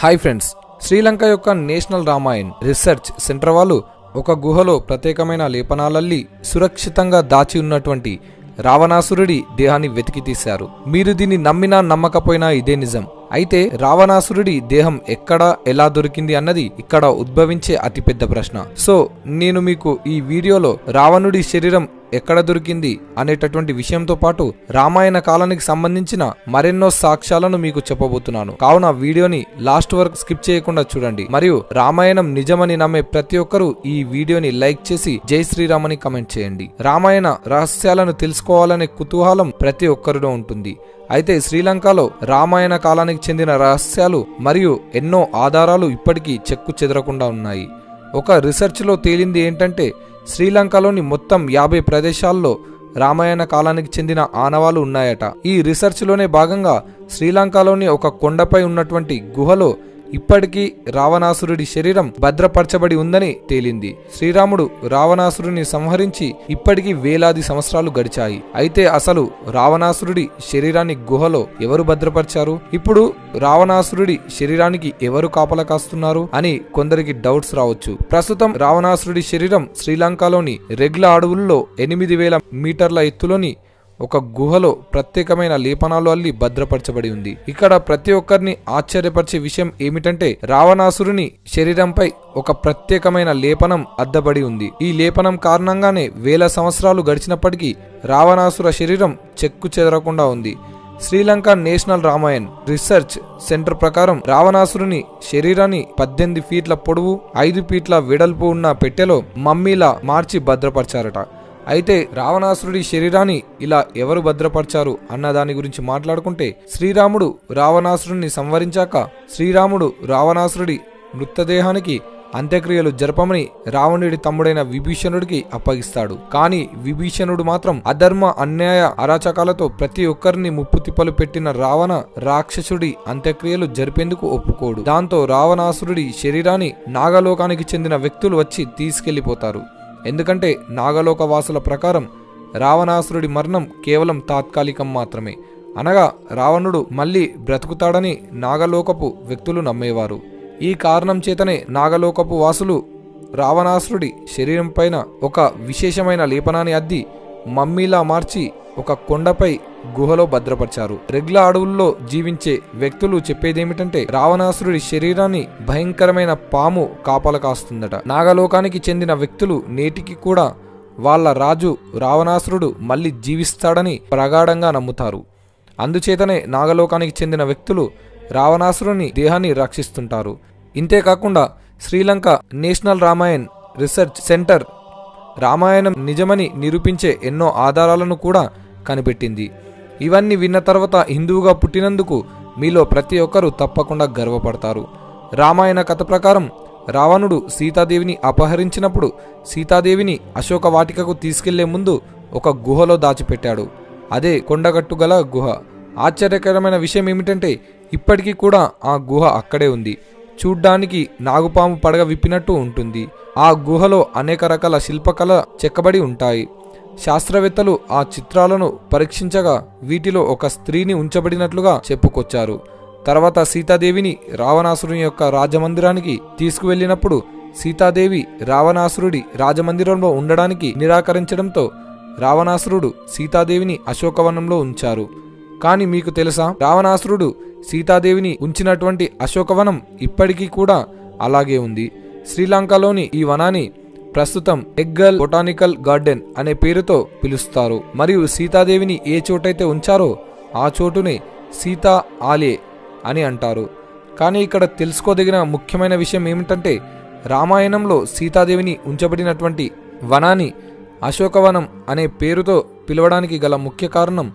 Hi friends, Sri Lanka యొక్క national Ramayan research centre వాళ్ళు ఒక గుహలో ప్రత్యేకమైన లేపనాలల్లి సురక్షితంగా దాచి ఉన్నటువంటి రావణాసురుడి దేహాన్ని వెతికి తీశారు. మీరు దీన్ని నమ్మినా నమ్మకపోయినా ఇదే నిజం. అయితే రావణాసురుడి దేహం ఎక్కడ ఎలా దొరికింది అన్నది ఇక్కడ ఉద్భవించే అతిపెద్ద ప్రశ్న. సో నేను మీకు ఈ వీడియోలో రావణుడి శరీరం ఎక్కడ దొరికింది అనేటటువంటి విషయంతో పాటు రామాయణ కాలానికి సంబంధించిన మరెన్నో సాక్ష్యాలను మీకు చెప్పబోతున్నాను. కావున వీడియోని లాస్ట్ వరకు స్కిప్ చేయకుండా చూడండి. మరియు రామాయణం నిజమని నమ్మే ప్రతి ఒక్కరూ ఈ వీడియోని లైక్ చేసి జై శ్రీరామ్ అని కమెంట్ చేయండి. రామాయణ రహస్యాలను తెలుసుకోవాలనే కుతూహలం ప్రతి ఒక్కరిలో ఉంటుంది. అయితే శ్రీలంకలో రామాయణ కాలానికి చెందిన రహస్యాలు మరియు ఎన్నో ఆధారాలు ఇప్పటికీ చెక్కు చెదరకుండా ఉన్నాయి. ఒక రీసెర్చ్లో తేలింది ఏంటంటే శ్రీలంకలోని మొత్తం 50 ప్రదేశాల్లో రామాయణ కాలానికి చెందిన ఆనవాలు ఉన్నాయట. ఈ రీసెర్చ్లోనే భాగంగా శ్రీలంకలోని ఒక కొండపై ఉన్నటువంటి గుహలో ఇప్పటికీ రావణాసురుడి శరీరం భద్రపరచబడి ఉందని తేలింది. శ్రీరాముడు రావణాసురుని సంహరించి ఇప్పటికీ వేలాది సంవత్సరాలు గడిచాయి. అయితే అసలు రావణాసురుడి శరీరాన్ని గుహలో ఎవరు భద్రపరిచారు? ఇప్పుడు రావణాసురుడి శరీరానికి ఎవరు కాపలా కాస్తున్నారు అని కొందరికి డౌట్స్ రావచ్చు. ప్రస్తుతం రావణాసురుడి శరీరం శ్రీలంకలోని రెగ్ల అడవుల్లో 8000 మీటర్ల ఎత్తులోని ఒక గుహలో ప్రత్యేకమైన లేపనాలు అల్లి భద్రపరచబడి ఉంది. ఇక్కడ ప్రతి ఒక్కరిని ఆశ్చర్యపరిచే విషయం ఏమిటంటే రావణాసురుని శరీరంపై ఒక ప్రత్యేకమైన లేపనం అద్దబడి ఉంది. ఈ లేపనం కారణంగానే వేల సంవత్సరాలు గడిచినప్పటికీ రావణాసుర శరీరం చెక్కు చెదరకుండా ఉంది. Sri Lanka national Ramayan research centre ప్రకారం రావణాసురుని శరీరాన్ని 18 ఫీట్ల పొడవు 5 ఫీట్ల వెడల్పు ఉన్న పెట్టెలో మమ్మీలా మార్చి భద్రపరిచారట. అయితే రావణాసురుడి శరీరాన్ని ఇలా ఎవరు భద్రపరిచారు అన్న దాని గురించి మాట్లాడుకుంటే శ్రీరాముడు రావణాసురుడిని సంవరించాక శ్రీరాముడు రావణాసురుడి మృతదేహానికి అంత్యక్రియలు జరపమని రావణుడి తమ్ముడైన విభీషణుడికి అప్పగిస్తాడు. కానీ విభీషణుడు మాత్రం అధర్మ అన్యాయ అరాచకాలతో ప్రతి ఒక్కరిని ముప్పు తిప్పలు పెట్టిన రావణ రాక్షసుడి అంత్యక్రియలు జరిపేందుకు ఒప్పుకోడు. దాంతో రావణాసురుడి శరీరాన్ని నాగలోకానికి చెందిన వ్యక్తులు వచ్చి తీసుకెళ్లిపోతారు. ఎందుకంటే నాగలోక వాసుల ప్రకారం రావణాసురుడి మరణం కేవలం తాత్కాలికం మాత్రమే. అనగా రావణుడు మళ్ళీ బ్రతుకుతాడని నాగలోకపు వ్యక్తులు నమ్మేవారు. ఈ కారణం చేతనే నాగలోకపు వాసులు రావణాసురుడి శరీరం పైన ఒక విశేషమైన లేపనాన్ని అద్ది మమ్మీలా మార్చి ఒక కొండపై గుహలో భద్రపరిచారు. రెగ్ల అడవుల్లో జీవించే వ్యక్తులు చెప్పేదేమిటంటే రావణాసురుడి శరీరాన్ని భయంకరమైన పాము కాపల కాస్తుందట. నాగలోకానికి చెందిన వ్యక్తులు నేటికి కూడా వాళ్ళ రాజు రావణాసురుడు మళ్ళీ జీవిస్తాడని ప్రగాఢంగా నమ్ముతారు. అందుచేతనే నాగలోకానికి చెందిన వ్యక్తులు రావణాసురుని దేహాన్ని రక్షిస్తుంటారు. ఇంతేకాకుండా Sri Lanka national Ramayan research centre రామాయణం నిజమని నిరూపించే ఎన్నో ఆధారాలను కూడా కనిపెట్టింది. ఇవన్నీ విన్న తర్వాత హిందువుగా పుట్టినందుకు మీలో ప్రతి ఒక్కరూ తప్పకుండా గర్వపడతారు. రామాయణ కథ ప్రకారం రావణుడు సీతాదేవిని అపహరించినప్పుడు సీతాదేవిని అశోక వాటికకు తీసుకెళ్లే ముందు ఒక గుహలో దాచిపెట్టాడు. అదే కొండగట్టు గల గుహ. ఆశ్చర్యకరమైన విషయం ఏమిటంటే ఇప్పటికీ కూడా ఆ గుహ అక్కడే ఉంది. చూడ్డానికి నాగుపాము పడగ విప్పినట్టు ఉంటుంది. ఆ గుహలో అనేక రకాల శిల్పకళ చెక్కబడి ఉంటాయి. శాస్త్రవేత్తలు ఆ చిత్రాలను పరీక్షించగా వీటిలో ఒక స్త్రీని ఉంచబడినట్లుగా చెప్పుకొచ్చారు. తర్వాత సీతాదేవిని రావణాసురుని యొక్క రాజమందిరానికి తీసుకువెళ్లినప్పుడు సీతాదేవి రావణాసురుడి రాజమందిరంలో ఉండడానికి నిరాకరించడంతో రావణాసురుడు సీతాదేవిని అశోకవనంలో ఉంచారు. కానీ మీకు తెలుసా, రావణాసురుడు సీతాదేవిని ఉంచినటువంటి అశోకవనం ఇప్పటికీ కూడా అలాగే ఉంది. శ్రీలంకలోని ఈ వనాన్ని ప్రస్తుతం ఎగ్గల్ బొటానికల్ గార్డెన్ అనే పేరుతో పిలుస్తారు. మరియు సీతాదేవిని ఏ చోటైతే ఉంచారో ఆ చోటునే సీతా ఆలే అని అంటారు. కానీ ఇక్కడ తెలుసుకోదగిన ముఖ్యమైన విషయం ఏమిటంటే రామాయణంలో సీతాదేవిని ఉంచబడినటువంటి వనాన్ని అశోకవనం అనే పేరుతో పిలవడానికి గల ముఖ్య కారణం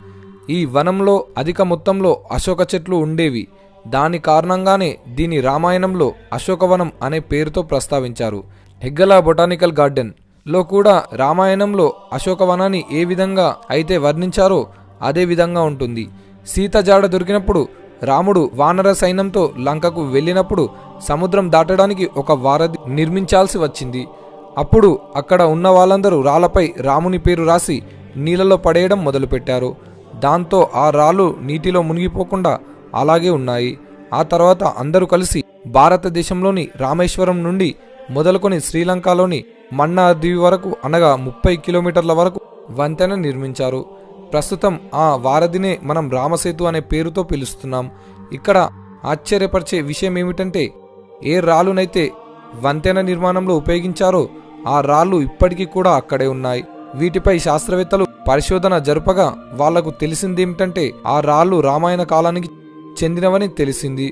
ఈ వనంలో అధిక మొత్తంలో అశోక చెట్లు ఉండేవి. దాని కారణంగానే దీని రామాయణంలో అశోకవనం అనే పేరుతో ప్రస్తావించారు. హెగ్గల బొటానికల్ గార్డెన్ లో కూడా రామాయణంలో అశోకవనాన్ని ఏ విధంగా అయితే వర్ణించారో అదే విధంగా ఉంటుంది. సీత జాడ దొరికినప్పుడు రాముడు వానర సైన్యంతో లంకకు వెళ్ళినప్పుడు సముద్రం దాటడానికి ఒక వారధి నిర్మించాల్సి వచ్చింది. అప్పుడు అక్కడ ఉన్న వాళ్ళందరూ రాళ్లపై రాముని పేరు రాసి నీళ్ళలో పడేయడం మొదలుపెట్టారు. దాంతో ఆ రాళ్ళు నీటిలో మునిగిపోకుండా అలాగే ఉన్నాయి. ఆ తర్వాత అందరూ కలిసి భారతదేశంలోని రామేశ్వరం నుండి మొదలుకొని శ్రీలంకలోని మన్నార్ దీవి వరకు అనగా 30 కిలోమీటర్ల వరకు వంతెన నిర్మించారు. ప్రస్తుతం ఆ వారధినే మనం రామసేతు అనే పేరుతో పిలుస్తున్నాం. ఇక్కడ ఆశ్చర్యపరిచే విషయం ఏమిటంటే ఏ రాళ్ళునైతే వంతెన నిర్మాణంలో ఉపయోగించారో ఆ రాళ్ళు ఇప్పటికీ కూడా అక్కడే ఉన్నాయి. వీటిపై శాస్త్రవేత్తలు పరిశోధన జరపగా వాళ్లకు తెలిసిందేమిటంటే ఆ రాళ్ళు రామాయణ కాలానికి చెందినవని తెలిసింది.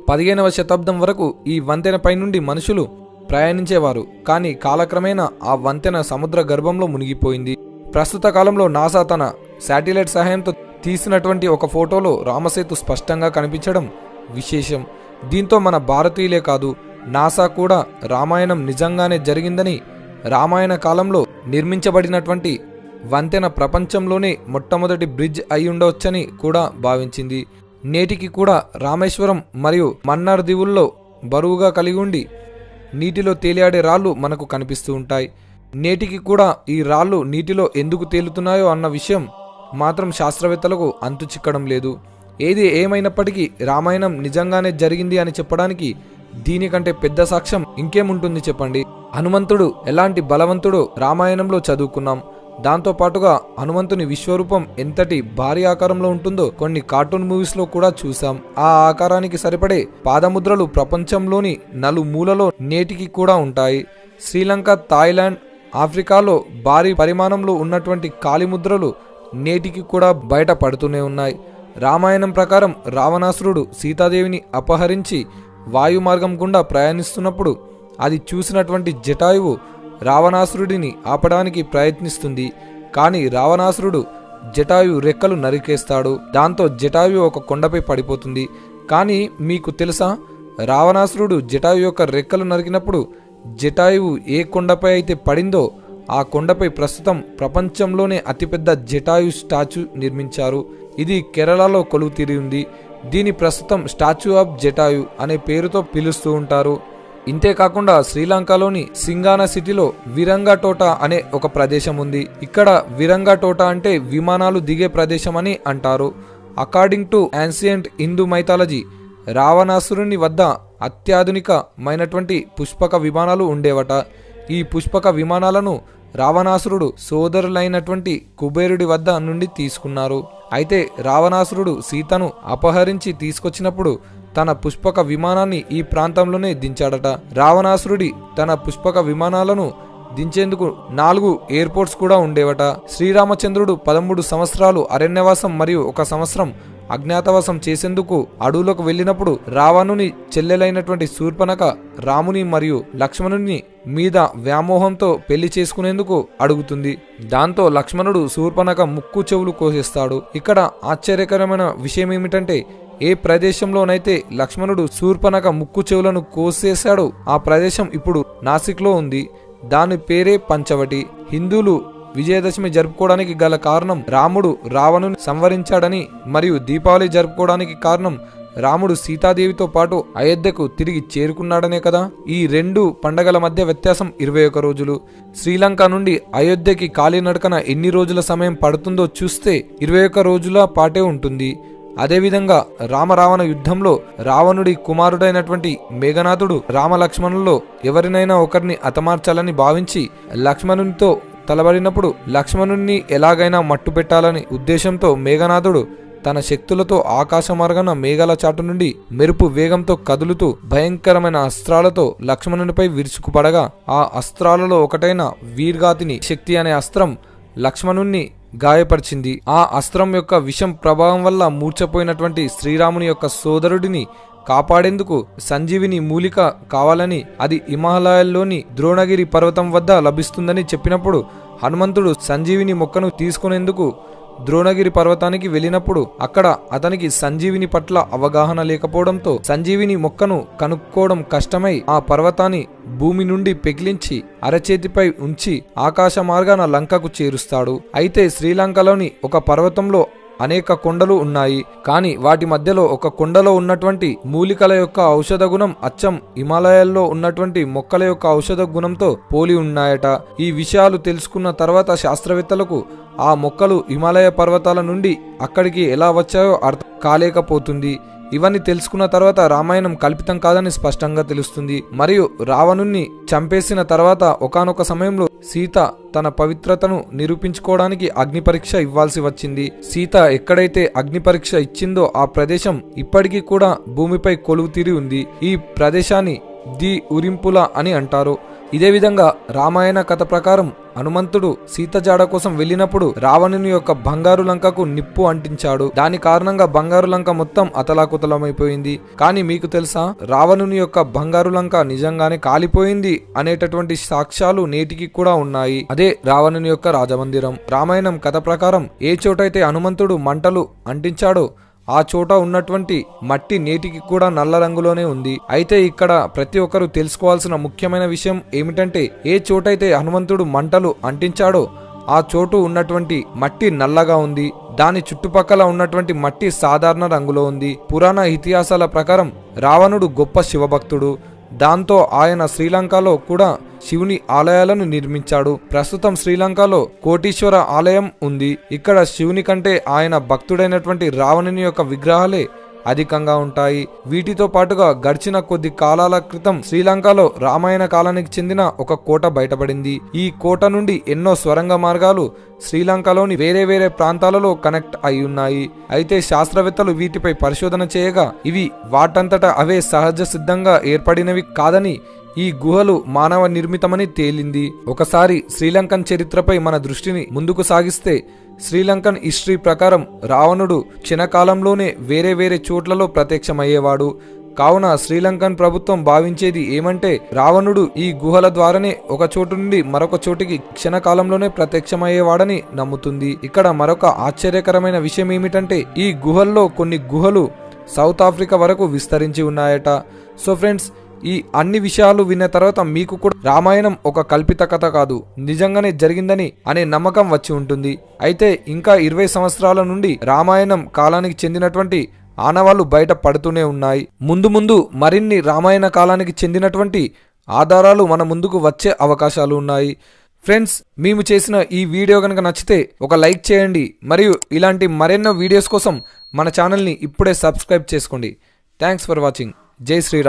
15వ శతాబ్దం వరకు ఈ వంతెనపై నుండి మనుషులు ప్రయాణించేవారు. కానీ కాలక్రమేణా ఆ వంతెన సముద్ర గర్భంలో మునిగిపోయింది. ప్రస్తుత కాలంలో నాసా తన శాటిలైట్ సహాయంతో తీసినటువంటి ఒక ఫోటోలో రామసేతు స్పష్టంగా కనిపించడం విశేషం. దీంతో మన భారతీయులే కాదు, నాసా కూడా రామాయణం నిజంగానే జరిగిందని, రామాయణ కాలంలో నిర్మించబడినటువంటి వంతెన ప్రపంచంలోనే మొట్టమొదటి బ్రిడ్జ్ అయి ఉండవచ్చని కూడా భావించింది. నేటికి కూడా రామేశ్వరం మరియు మన్నార్ దీవుల్లో బరువుగా కలిగి ఉండి నీటిలో తేలియాడే రాళ్ళు మనకు కనిపిస్తూ ఉంటాయి. నేటికి కూడా ఈ రాళ్ళు నీటిలో ఎందుకు తేలుతున్నాయో అన్న విషయం మాత్రం శాస్త్రవేత్తలకు అంతు చిక్కడం లేదు. ఏది ఏమైనప్పటికీ రామాయణం నిజంగానే జరిగింది అని చెప్పడానికి దీనికంటే పెద్ద సాక్ష్యం ఇంకేముంటుంది చెప్పండి. హనుమంతుడు ఎలాంటి బలవంతుడో రామాయణంలో చదువుకున్నాం. దాంతో పాటుగా హనుమంతుని విశ్వరూపం ఎంతటి భారీ ఆకారంలో ఉంటుందో కొన్ని కార్టూన్ మూవీస్ లో కూడా చూసాం. ఆ ఆకారానికి సరిపడే పాదముద్రలు ప్రపంచంలోని నలుమూలలో నేటికి కూడా ఉంటాయి. శ్రీలంక, థాయిలాండ్, ఆఫ్రికాలో భారీ పరిమాణంలో ఉన్నటువంటి కాలిముద్రలు నేటికి కూడా బయట పడుతూనే ఉన్నాయి. రామాయణం ప్రకారం రావణాసురుడు సీతాదేవిని అపహరించి వాయుమార్గం గుండా ప్రయాణిస్తున్నప్పుడు అది చూసినటువంటి జటాయువు రావణాసురుడిని ఆపడానికి ప్రయత్నిస్తుంది. కానీ రావణాసురుడు జటాయు రెక్కలు నరికేస్తాడు. దాంతో జటాయు ఒక కొండపై పడిపోతుంది. కానీ మీకు తెలుసా, రావణాసురుడు జటాయు యొక్క రెక్కలు నరికినప్పుడు జటాయువు ఏ కొండపై అయితే పడిందో ఆ కొండపై ప్రస్తుతం ప్రపంచంలోనే అతిపెద్ద జటాయు స్టాచ్యూ నిర్మించారు. ఇది కేరళలో కొలువు తీరి ఉంది. దీని ప్రస్తుతం స్టాచ్యూ ఆఫ్ జటాయు అనే పేరుతో పిలుస్తూ ఉంటారు. ఇంతేకాకుండా శ్రీలంకలోని సింగాన సిటీలో విరంగటోట అనే ఒక ప్రదేశం ఉంది. ఇక్కడ విరంగటోట అంటే విమానాలు దిగే ప్రదేశం అని అంటారు. According to ancient Hindu mythology రావణాసురుని వద్ద అత్యాధునికమైనటువంటి పుష్పక విమానాలు ఉండేవట. ఈ పుష్పక విమానాలను రావణాసురుడు సోదరులైనటువంటి కుబేరుడి వద్ద నుండి తీసుకున్నారు. అయితే రావణాసురుడు సీతను అపహరించి తీసుకొచ్చినప్పుడు తన పుష్పక విమానాన్ని ఈ ప్రాంతంలోనే దించాడట. రావణాసురుడి తన పుష్పక విమానాలను దించేందుకు 4 ఎయిర్పోర్ట్స్ కూడా ఉండేవట. శ్రీరామచంద్రుడు 13 సంవత్సరాలు అరణ్యవాసం మరియు 1 సంవత్సరం అజ్ఞాతవాసం చేసేందుకు అడవులకు వెళ్ళినప్పుడు రావణుని చెల్లెలైనటువంటి శూర్పణఖ రాముని మరియు లక్ష్మణుని మీద వ్యామోహంతో పెళ్లి చేసుకునేందుకు అడుగుతుంది. దాంతో లక్ష్మణుడు శూర్పణఖ ముక్కు చెవులు కోసేస్తాడు. ఇక్కడ ఆశ్చర్యకరమైన విషయం ఏమిటంటే ఏ ప్రదేశంలోనైతే లక్ష్మణుడు శూర్పణఖ ముక్కు చెవులను కోసేశాడో ఆ ప్రదేశం ఇప్పుడు నాసిక్లో ఉంది. దాని పేరే పంచవటి. హిందువులు విజయదశమి జరుపుకోవడానికి గల కారణం రాముడు రావణుని సంవరించాడని మరియు దీపావళి జరుపుకోవడానికి కారణం రాముడు సీతాదేవితో పాటు అయోధ్యకు తిరిగి చేరుకున్నాడనే కదా. ఈ 2 పండగల మధ్య వ్యత్యాసం 21 రోజులు. శ్రీలంక నుండి అయోధ్యకి కాలినడకన ఎన్ని రోజుల సమయం పడుతుందో చూస్తే 21 రోజుల పాటే ఉంటుంది. అదేవిధంగా రామరావణ యుద్ధంలో రావణుడి కుమారుడైనటువంటి మేఘనాథుడు రామలక్ష్మణుల్లో ఎవరినైనా ఒకరిని హతమార్చాలని భావించి లక్ష్మణునితో తలబడినప్పుడు లక్ష్మణుణ్ణి ఎలాగైనా మట్టు పెట్టాలని ఉద్దేశంతో మేఘనాథుడు తన శక్తులతో ఆకాశ మార్గాన మేఘాల చాటు నుండి మెరుపు వేగంతో కదులుతూ భయంకరమైన అస్త్రాలతో లక్ష్మణునిపై విరుచుకుపడగా ఆ అస్త్రాలలో ఒకటైన వీర్గాతిని శక్తి అనే అస్త్రం లక్ష్మణుణ్ణి గాయపరిచింది. ఆ అస్త్రం యొక్క విషం ప్రభావం వల్ల మూర్ఛపోయినటువంటి శ్రీరాముని యొక్క సోదరుడిని కాపాడేందుకు సంజీవిని మూలిక కావాలని అది హిమాలయాల్లోని ద్రోణగిరి పర్వతం వద్ద లభిస్తుందని చెప్పినప్పుడు హనుమంతుడు సంజీవిని మొక్కను తీసుకునేందుకు ద్రోణగిరి పర్వతానికి వెళ్ళినప్పుడు అక్కడ అతనికి సంజీవిని పట్ల అవగాహన లేకపోవడంతో సంజీవిని మొక్కను కనుక్కోవడం కష్టమై ఆ పర్వతాన్ని భూమి నుండి పెకిలించి అరచేతిపై ఉంచి ఆకాశ మార్గాన లంకకు చేరుస్తాడు. అయితే శ్రీలంకలోని ఒక పర్వతంలో అనేక కొండలు ఉన్నాయి. కానీ వాటి మధ్యలో ఒక కొండలో ఉన్నటువంటి మూలికల యొక్క ఔషధ గుణం అచ్చం హిమాలయాల్లో ఉన్నటువంటి మొక్కల యొక్క ఔషధ గుణంతో పోలి ఉన్నాయట. ఈ విషయాలు తెలుసుకున్న తర్వాత శాస్త్రవేత్తలకు ఆ మొక్కలు హిమాలయ పర్వతాల నుండి అక్కడికి ఎలా వచ్చాయో అర్థం కాలేకపోతుంది. ఇవన్నీ తెలుసుకున్న తర్వాత రామాయణం కల్పితం కాదని స్పష్టంగా తెలుస్తుంది. మరియు రావణుణ్ణి చంపేసిన తర్వాత ఒకానొక సమయంలో సీత తన పవిత్రతను నిరూపించుకోవడానికి అగ్ని పరీక్ష ఇవ్వాల్సి వచ్చింది. సీత ఎక్కడైతే అగ్ని పరీక్ష ఇచ్చిందో ఆ ప్రదేశం ఇప్పటికీ కూడా భూమిపై కొలువు తీరి ఉంది. ఈ ప్రదేశాన్ని ది ఉరింపుల అని అంటారు. ఇదే విధంగా రామాయణ కథ ప్రకారం హనుమంతుడు సీత జాడ కోసం వెళ్ళినప్పుడు రావణుని యొక్క బంగారు లంకకు నిప్పు అంటించాడు. దాని కారణంగా బంగారు లంక మొత్తం అతలాకుతలమైపోయింది. కానీ మీకు తెలుసా, రావణుని యొక్క బంగారు లంక నిజంగానే కాలిపోయింది అనేటటువంటి సాక్ష్యాలు నేటికి కూడా ఉన్నాయి. అదే రావణుని యొక్క రాజమందిరం. రామాయణం కథ ప్రకారం ఏ చోటైతే హనుమంతుడు మంటలు అంటించాడో ఆ చోట ఉన్నటువంటి మట్టి నేటికి కూడా నల్ల రంగులోనే ఉంది. అయితే ఇక్కడ ప్రతి ఒక్కరూ తెలుసుకోవాల్సిన ముఖ్యమైన విషయం ఏమిటంటే, ఏ చోటైతే హనుమంతుడు మంటలు అంటించాడో ఆ చోటు ఉన్నటువంటి మట్టి నల్లగా ఉంది. దాని చుట్టుపక్కల ఉన్నటువంటి మట్టి సాధారణ రంగులో ఉంది. పురాణ ఇతిహాసాల ప్రకారం రావణుడు గొప్ప శివభక్తుడు. దాంతో ఆయన శ్రీలంకలో కూడా శివుని ఆలయాలను నిర్మించాడు. ప్రస్తుతం శ్రీలంకలో కోటీశ్వర ఆలయం ఉంది. ఇక్కడ శివుని కంటే ఆయన భక్తుడైనటువంటి రావణుని యొక్క విగ్రహాలే అధికంగా ఉంటాయి. వీటితో పాటుగా గడిచిన కొద్ది కాలాల క్రితం శ్రీలంకలో రామాయణ కాలానికి చెందిన ఒక కోట బయటపడింది. ఈ కోట నుండి ఎన్నో స్వరంగ మార్గాలు శ్రీలంకలోని వేరే వేరే ప్రాంతాలలో కనెక్ట్ అయి ఉన్నాయి. అయితే శాస్త్రవేత్తలు వీటిపై పరిశోధన చేయగా ఇవి వాటంతటా అవే సహజ సిద్ధంగా ఏర్పడినవి కాదని, ఈ గుహలు మానవ నిర్మితమని తేలింది. ఒకసారి శ్రీలంకన్ చరిత్రపై మన దృష్టిని ముందుకు సాగిస్తే, శ్రీలంకన్ హిస్టరీ ప్రకారం రావణుడు క్షణకాలంలోనే వేరే వేరే చోట్లలో ప్రత్యక్షమయ్యేవాడు. కావున శ్రీలంకన్ ప్రభుత్వం భావించేది ఏమంటే, రావణుడు ఈ గుహల ద్వారానే ఒక చోటు నుండి మరొక చోటికి క్షణకాలంలోనే ప్రత్యక్షమయ్యేవాడని నమ్ముతుంది. ఇక్కడ మరొక ఆశ్చర్యకరమైన విషయం ఏమిటంటే, ఈ గుహల్లో కొన్ని గుహలు సౌత్ ఆఫ్రికా వరకు విస్తరించి ఉన్నాయట. సో ఫ్రెండ్స్, ఈ అన్ని విషయాలు విన్న తర్వాత మీకు కూడా రామాయణం ఒక కల్పిత కథ కాదు, నిజంగానే జరిగిందని అనే నమ్మకం వచ్చి ఉంటుంది. అయితే ఇంకా 20 సంవత్సరాల నుండి రామాయణం కాలానికి చెందినటువంటి ఆనవాళ్లు బయట పడుతూనే ఉన్నాయి. ముందు ముందు మరిన్ని రామాయణ కాలానికి చెందినటువంటి ఆధారాలు మన ముందుకు వచ్చే అవకాశాలు ఉన్నాయి. ఫ్రెండ్స్, మేము చేసిన ఈ వీడియో కనుక నచ్చితే ఒక లైక్ చేయండి. మరియు ఇలాంటి మరెన్నో వీడియోస్ కోసం మన ఛానల్ని ఇప్పుడే సబ్స్క్రైబ్ చేసుకోండి. Thanks for watching. జై శ్రీరామ్.